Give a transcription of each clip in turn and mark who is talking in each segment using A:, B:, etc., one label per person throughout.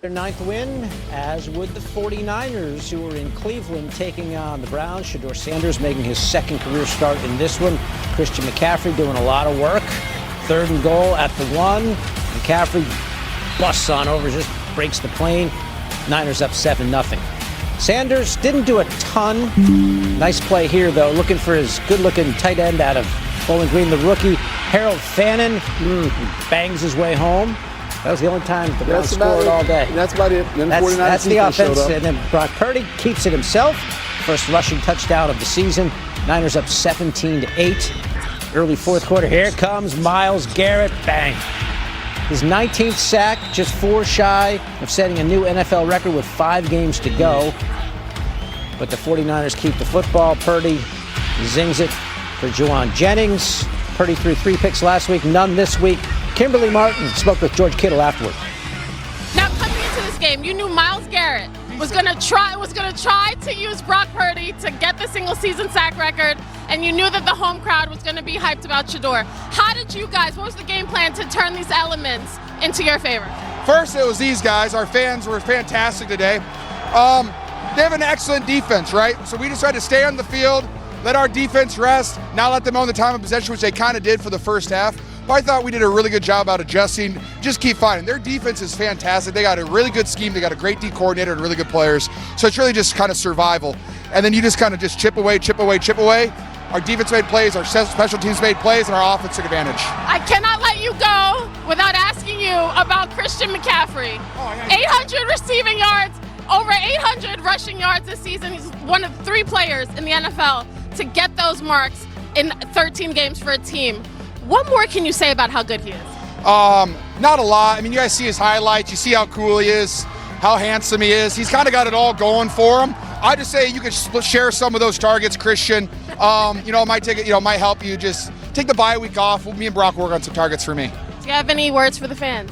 A: Their ninth win, as would the 49ers, who were in Cleveland taking on the Browns. Shedeur Sanders making his second career start in this one. Christian McCaffrey doing a lot of work. 3rd and goal at the 1. McCaffrey busts on over, just breaks the plane. Niners up 7-0. Sanders didn't do a ton. Nice play here, though, looking for his good-looking tight end out of Bowling Green, the rookie. Harold Fannin bangs his way home. That was the only time the Browns scored all day.
B: That's about it. Then
A: that's the offense. And then Brock Purdy keeps it himself. First rushing touchdown of the season. Niners up 17-8. Early 4th quarter. Here comes Myles Garrett. Bang. His 19th sack, just 4 shy of setting a new NFL record with 5 games to go. But the 49ers keep the football. Purdy zings it for Jauan Jennings. Purdy threw 3 picks last week, none this week. Kimberly Martin spoke with George Kittle afterward.
C: Now, coming into this game, you knew Myles Garrett was going to try to use Brock Purdy to get the single-season sack record, and you knew that the home crowd was going to be hyped about Shedeur. How did you guys? What was the game plan to turn these elements into your favor?
D: First, it was these guys. Our fans were fantastic today. They have an excellent defense, right? So we decided to stay on the field, let our defense rest, not let them own the time of possession, which they kind of did for the first half. But I thought we did a really good job out adjusting. Just keep fighting. Their defense is fantastic. They got a really good scheme. They got a great D coordinator and really good players. So it's really just kind of survival. And then you just kind of just chip away. Our defense made plays, our special teams made plays, and our offense took advantage.
C: I cannot let you go without asking you about Christian McCaffrey. 800 receiving yards, over 800 rushing yards this season. He's one of 3 players in the NFL to get those marks in 13 games for a team. What more can you say about how good he is?
D: Not a lot. I mean, you guys see his highlights. You see how cool he is, how handsome he is. He's kind of got it all going for him. I just say you could share some of those targets, Christian. It might take it. Might help you. Just take the bye week off. Me and Brock work on some targets for me.
C: Do you have any words for the fans?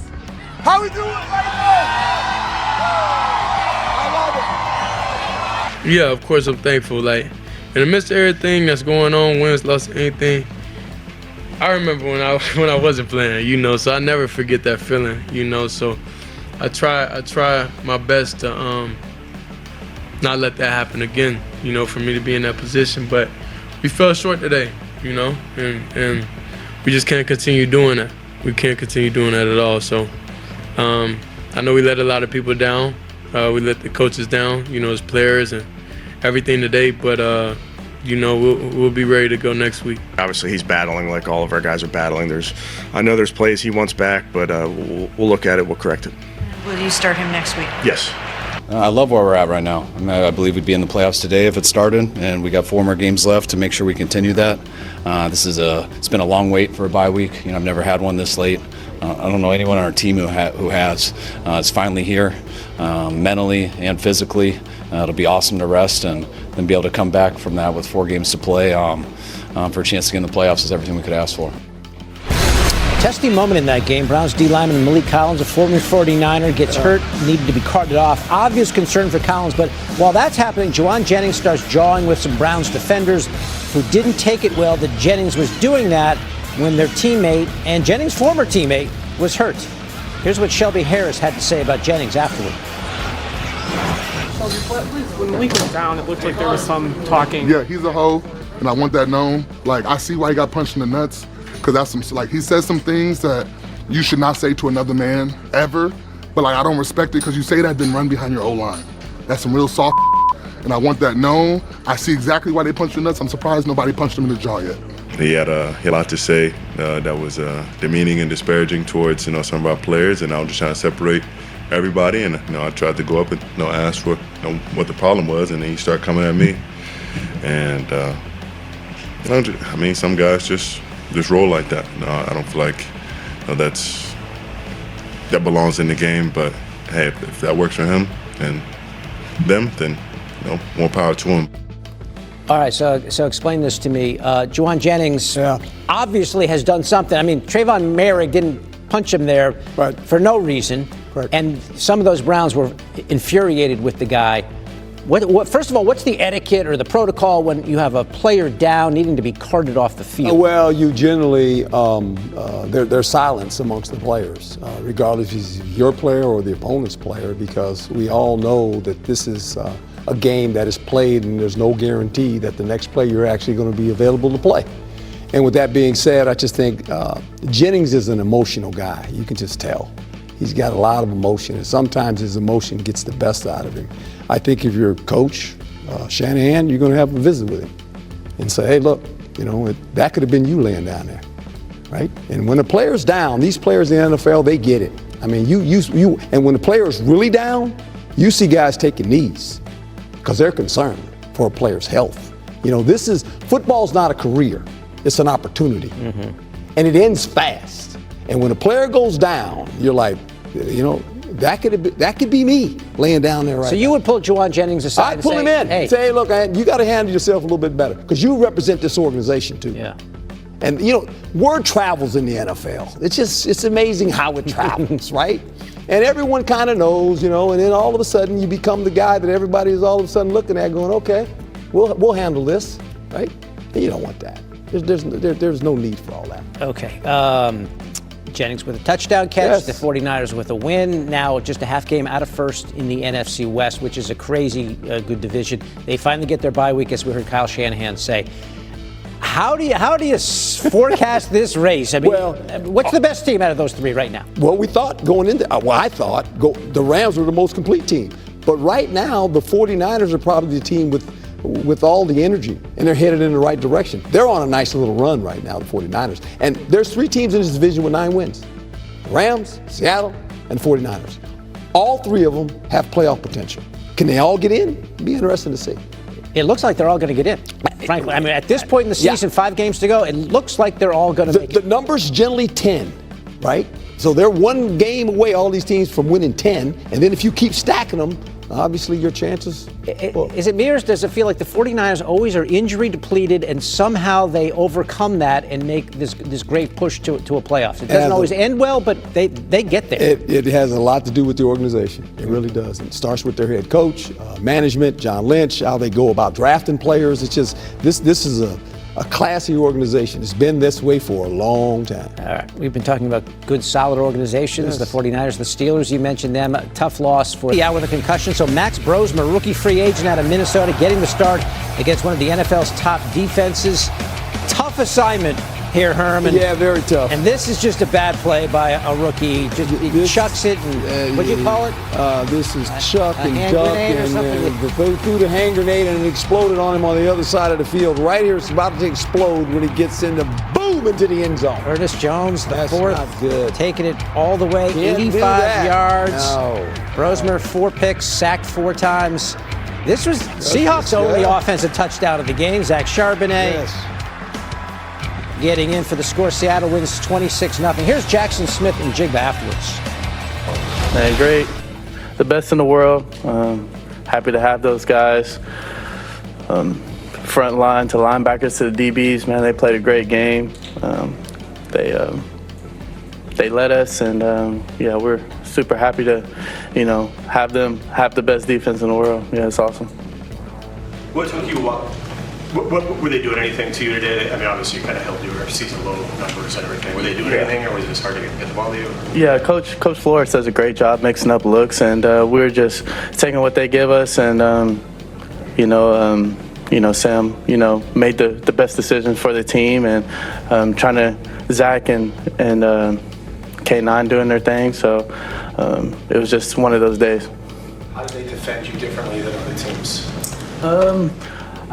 D: How we doing right now? I love it.
E: Yeah, of course I'm thankful. Like, in the midst of everything that's going on, wins, loss, anything, I remember when I wasn't playing, so I never forget that feeling, so I try my best to not let that happen again, for me to be in that position. But we fell short today, and we just can't continue doing that. We can't continue doing that at all. So I know we let a lot of people down. We let the coaches down, as players and everything today, but we'll be ready to go next week.
F: Obviously, he's battling like all of our guys are battling. I know there's plays he wants back, but we'll look at it. We'll correct it.
G: Will you start him next week?
F: Yes.
H: I love where we're at right now. I believe we'd be in the playoffs today if it started, and we got 4 more games left to make sure we continue that. It's been a long wait for a bye week. I've never had one this late. I don't know anyone on our team who has. It's finally here, mentally and physically. It'll be awesome to rest and then be able to come back from that with 4 games to play for a chance to get in the playoffs is everything we could ask for.
A: Testing moment in that game. Browns D lineman Malik Collins, a former 49er, gets hurt, needed to be carted off. Obvious concern for Collins, but while that's happening, Jauan Jennings starts jawing with some Browns defenders who didn't take it well that Jennings was doing that when their teammate and Jennings' former teammate was hurt. Here's what Shelby Harris had to say about Jennings afterward.
I: When Malik was down, it looked like there was some talking.
J: Yeah, he's a hoe, and I want that known. Like, I see why he got punched in the nuts, because he says some things that you should not say to another man ever, but I don't respect it because you say that, then run behind your O-line. That's some real soft and I want that known. I see exactly why they punched the nuts. I'm surprised nobody punched him in the jaw yet.
K: He had a lot to say that was demeaning and disparaging towards some of our players, and I was just trying to separate everybody. And I tried to go up and ask for what the problem was, and then he started coming at me. And some guys just roll like that. I don't feel like that belongs in the game. But hey, if that works for him and them, then more power to him.
A: All right, so explain this to me. Jauan Jennings obviously has done something. I mean, Trayvon Merrick didn't punch him there for no reason. Right. And some of those Browns were infuriated with the guy. First of all, what's the etiquette or the protocol when you have a player down needing to be carted off the field?
B: Well, you generally, there's silence amongst the players, regardless if he's your player or the opponent's player, because we all know that this is a game that is played and there's no guarantee that the next play you're actually going to be available to play. And with that being said, I just think Jennings is an emotional guy. You can just tell. He's got a lot of emotion, and sometimes his emotion gets the best out of him. I think if you're coach, Shannon, you're going to have a visit with him and say, hey, look, that could have been you laying down there, right? And when a player's down, these players in the NFL, they get it. I mean, and when the player is really down, you see guys taking knees because they're concerned for a player's health. Football's not a career, it's an opportunity. Mm-hmm. And it ends fast. And when a player goes down, you're like, that could be me laying down there right now.
A: So you would pull Juwan Jennings aside
B: I'd pull him in and say, hey, look, you got to handle yourself a little bit better because you represent this organization too.
A: Yeah.
B: And, word travels in the NFL. It's amazing how it travels, right? And everyone kind of knows, and then all of a sudden you become the guy that everybody is all of a sudden looking at going, okay, we'll handle this, right? And you don't want that. There's no need for all that.
A: Okay. Jennings with a touchdown catch,
B: Yes.
A: the 49ers with a win. Now just a half game out of first in the NFC West, which is a crazy good division. They finally get their bye week, as we heard Kyle Shanahan say. How do you forecast this race? I mean, what's the best team out of those three right now?
B: Well, we thought going into I thought the Rams were the most complete team. But right now, the 49ers are probably the team with all the energy, and they're headed in the right direction. They're on a nice little run right now, the 49ers. And there's three teams in this division with 9 wins. Rams, Seattle, and 49ers. All three of them have playoff potential. Can they all get in? It'd be interesting to see.
A: It looks like they're all going to get in, frankly. I mean, at this point in the season, 5 games to go, it looks like they're all going to make it. The
B: number's generally 10, right? So they're 1 game away, all these teams, from winning 10. And then if you keep stacking them, obviously your chances.
A: Is it me, or does it feel like the 49ers always are injury depleted and somehow they overcome that and make this great push to a playoffs? It doesn't always end well, but they get there.
B: It has a lot to do with the organization. It really does. It starts with their head coach, management, John Lynch, how they go about drafting players. It's just this is a classy organization. It's been this way for a long time.
A: All right. We've been talking about good, solid organizations. Yes. The 49ers, the Steelers, you mentioned them. A tough loss for out with a concussion. So Max Brosmer, rookie free agent out of Minnesota, getting the start against one of the NFL's top defenses. Tough assignment here, Herm.
B: Yeah, very tough.
A: And this is just a bad play by a rookie. He chucks it, and what do you call it?
B: This is chuck and duck, and threw the hand grenade, and it exploded on him on the other side of the field. Right here, it's about to explode when he gets into the end zone.
A: Ernest Jones, the fourth,
B: not good.
A: Taking it all the way, 85 yards. No. Brosmer, 4 picks, sacked 4 times. This was Seahawks' only offensive touchdown of the game. Zach Charbonnet.
B: Yes.
A: Getting in for the score. Seattle wins 26-0. Here's Jackson Smith and Jigba afterwards.
L: Man, great. The best in the world. Happy to have those guys. Front line to linebackers to the DBs, man, they played a great game. They led us, and we're super happy to, have them have the best defense in the world. Yeah, it's awesome.
M: What took you What were they doing anything to you today? I mean, obviously you kind of held your season low numbers and everything. Were they doing anything, or was it just hard to get the ball to you?
L: Yeah, Coach Flores does a great job mixing up looks, and we're just taking what they give us, and Sam, made the best decision for the team, and trying to Zach and K9 doing their thing. So it was just one of those days.
M: How did they defend you differently than other teams?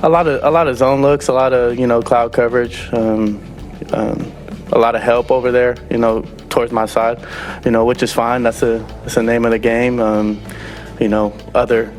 L: A lot of zone looks, a lot of cloud coverage, a lot of help over there, towards my side, which is fine. That's the name of the game. Other